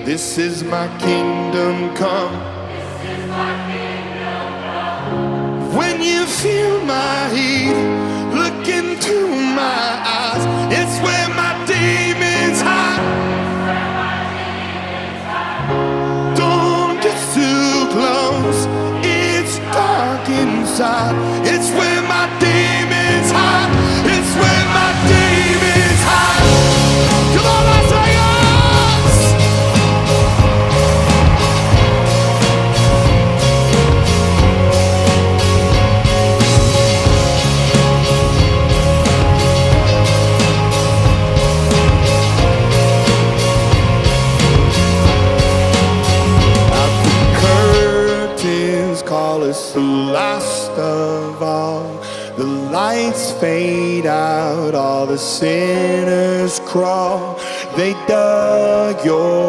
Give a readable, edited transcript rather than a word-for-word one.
This is my kingdom come. When you feel my heat, look into my eyes. It's where my demons hide. Don't get too close, it's dark inside. It's where my demons hide. It's where my demons hide. Come on, Las Vegas! Call us the last of all. The lights fade out, all the sinners crawl. They dug your